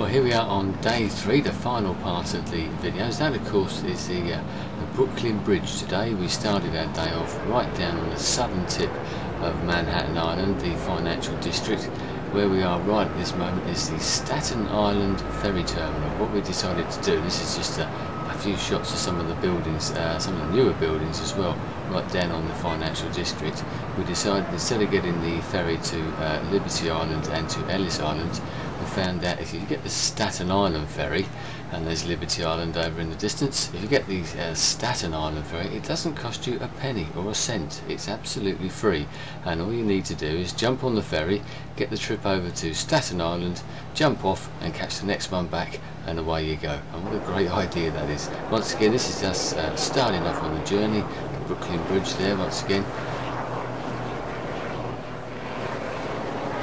Well, here we are on day 3, the final part of the videos. That of course is the Brooklyn Bridge. Today we started our day off right down on the southern tip of Manhattan Island, the financial district. Where we are right at this moment is the Staten Island Ferry Terminal. What we decided to do, this is just a few shots of some of the buildings, some of the newer buildings as well, right down on the financial district. We decided instead of getting the ferry to Liberty Island and to Ellis Island, we found that if you get the Staten Island ferry, and there's Liberty Island over in the distance, if you get the Staten Island ferry, it doesn't cost you a penny or a cent. It's absolutely free, and all you need to do is jump on the ferry, get the trip over to Staten Island, jump off and catch the next one back, and away you go. And what a great idea that is. Once again, this is us starting off on the journey, the Brooklyn Bridge there once again.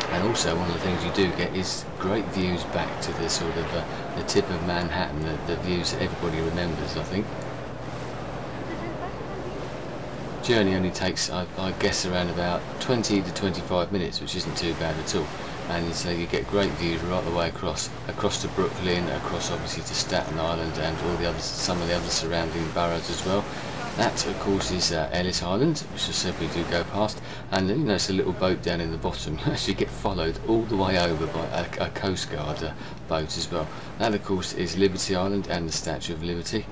And also one of the things you do get is great views back to the sort of the tip of Manhattan, the views that everybody remembers, I think. Journey only takes, I guess, around about 20 to 25 minutes, which isn't too bad at all. And so you get great views right the way across to Brooklyn, across obviously to Staten Island and all the others, some of the other surrounding boroughs as well. That of course is Ellis Island, which I said we do go past, and then you notice a little boat down in the bottom. You actually get followed all the way over by a Coast Guard boat as well. That of course is Liberty Island and the Statue of Liberty.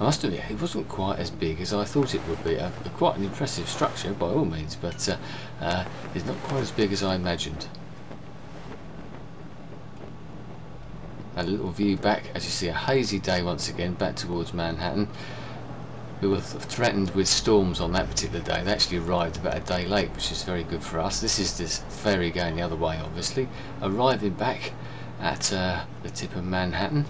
I must admit, it wasn't quite as big as I thought it would be. Quite an impressive structure by all means, but it's not quite as big as I imagined. A little view back as you see a hazy day once again back towards Manhattan. We were threatened with storms on that particular day. They actually arrived about a day late, which is very good for us. This is this ferry going the other way, obviously, arriving back at the tip of Manhattan.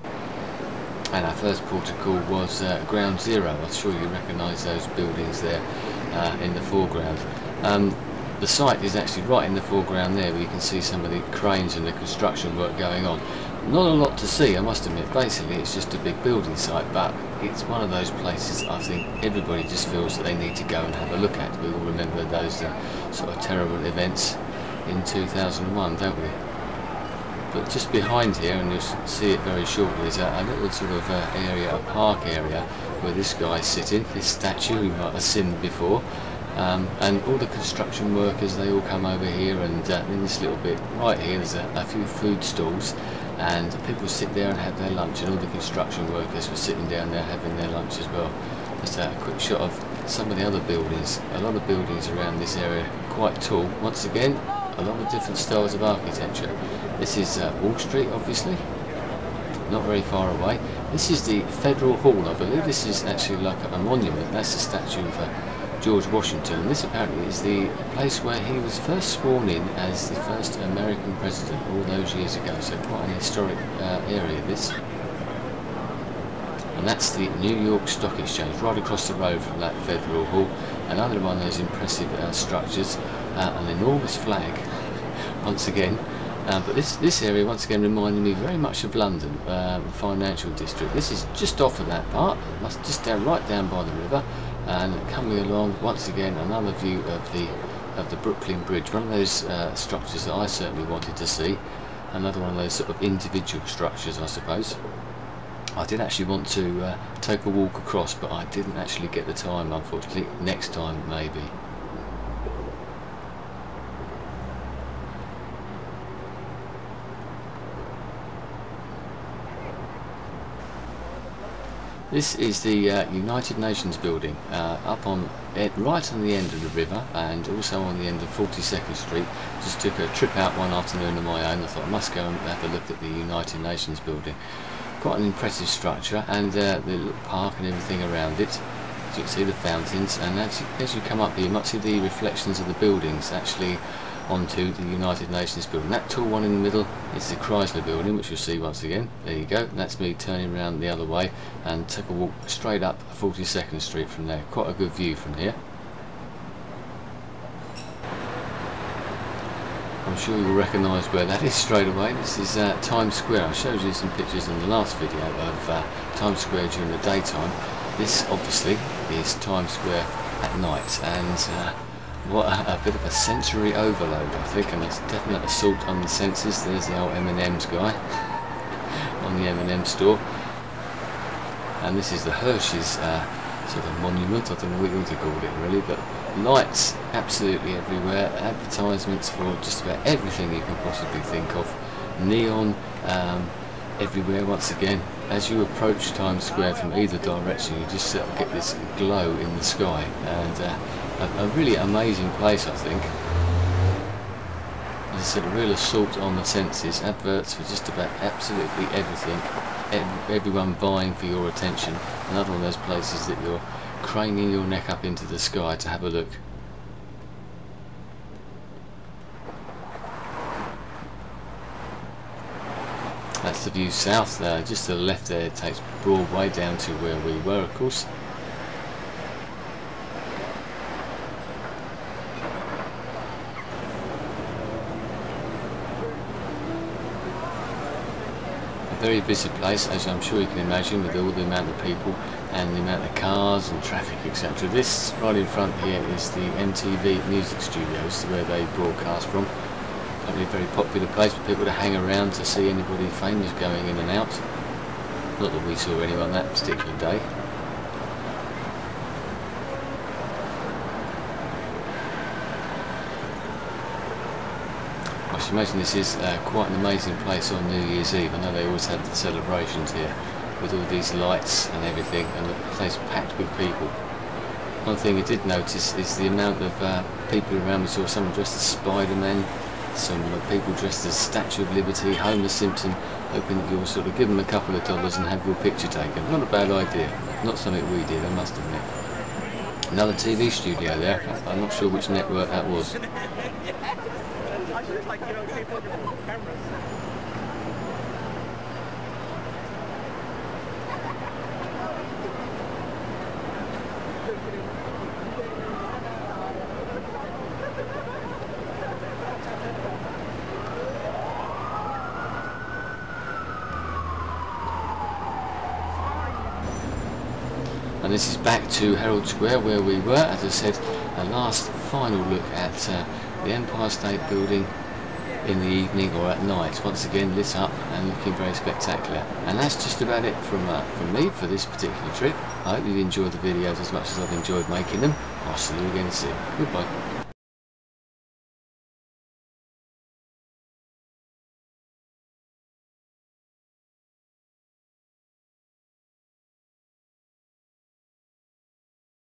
And our first port of call was Ground Zero. I'm sure you recognise those buildings there in the foreground. The site is actually right in the foreground there, where you can see some of the cranes and the construction work going on. Not a lot to see, I must admit. Basically it's just a big building site, but it's one of those places I think everybody just feels that they need to go and have a look at. We all remember those sort of terrible events in 2001, don't we? But just behind here, and you'll see it very shortly, is a little sort of area, a park area, where this guy's sitting, this statue you might have seen before. And all the construction workers, they all come over here, and in this little bit right here there's a few food stalls, and people sit there and have their lunch, and all the construction workers were sitting down there having their lunch as well. Just a quick shot of some of the other buildings. A lot of buildings around this area, quite tall. Once again, a lot of different styles of architecture. This is Wall Street, obviously, not very far away. This is the Federal Hall, I believe. This is actually like a monument. That's the statue of George Washington. This apparently is the place where he was first sworn in as the first American president all those years ago, so quite an historic area this. And that's the New York Stock Exchange, right across the road from that Federal Hall. Another one of those impressive structures, an enormous flag once again. But this area once again reminded me very much of London, financial district. This is just off of that part, just right down by the river. And coming along once again, another view of the Brooklyn Bridge, one of those structures that I certainly wanted to see. Another one of those sort of individual structures, I suppose. I did actually want to take a walk across, but I didn't actually get the time, unfortunately. Next time maybe. This is the United Nations building, up on right on the end of the river, and also on the end of 42nd Street. Just took a trip out one afternoon on my own. I thought I must go and have a look at the United Nations building. Quite an impressive structure, and the little park and everything around it. As you can see the fountains, and as you come up here, you might see the reflections of the buildings actually onto the United Nations building. That tall one in the middle is the Chrysler building, which you'll see once again. There you go. That's me turning around the other way and took a walk straight up 42nd Street from there. Quite a good view from here. I'm sure you'll recognise where that is straight away. This is Times Square. I showed you some pictures in the last video of Times Square during the daytime. This obviously is Times Square at night, and what a bit of a sensory overload, I think, and it's a definite assault on the senses. There's the old M&M's guy on the M&M store, and this is the Hershey's sort of monument. I don't know what you want to call it really, but lights absolutely everywhere, advertisements for just about everything you can possibly think of, neon everywhere. Once again, as you approach Times Square from either direction, you just sort of get this glow in the sky, and a really amazing place, I think. As I said, a real assault on the senses, adverts for just about absolutely everything, everyone vying for your attention. Another one of those places that you're craning your neck up into the sky to have a look. That's the view south there, just to the left there. It takes Broadway down to where we were, of course. A very busy place, as I'm sure you can imagine, with all the amount of people and the amount of cars and traffic, etc. This right in front here is the MTV music studios, where they broadcast from. Probably a very popular place for people to hang around to see anybody famous going in and out. Not that we saw anyone that particular day. I should imagine this is quite an amazing place on New Year's Eve. I know they always have the celebrations here with all these lights and everything, and the place packed with people. One thing I did notice is the amount of people around. We saw someone dressed as Spider-Man, some people dressed as Statue of Liberty, Homer Simpson, hoping that you'll sort of give them a couple of dollars and have your picture taken. Not a bad idea. Not something we did, I must admit. Another TV studio there. I'm not sure which network that was. And this is back to Herald Square where we were. As I said, a last final look at the Empire State Building in the evening or at night, once again lit up and looking very spectacular. And that's just about it from me for this particular trip. I hope you've enjoyed the videos as much as I've enjoyed making them. I'll see you again soon. Goodbye.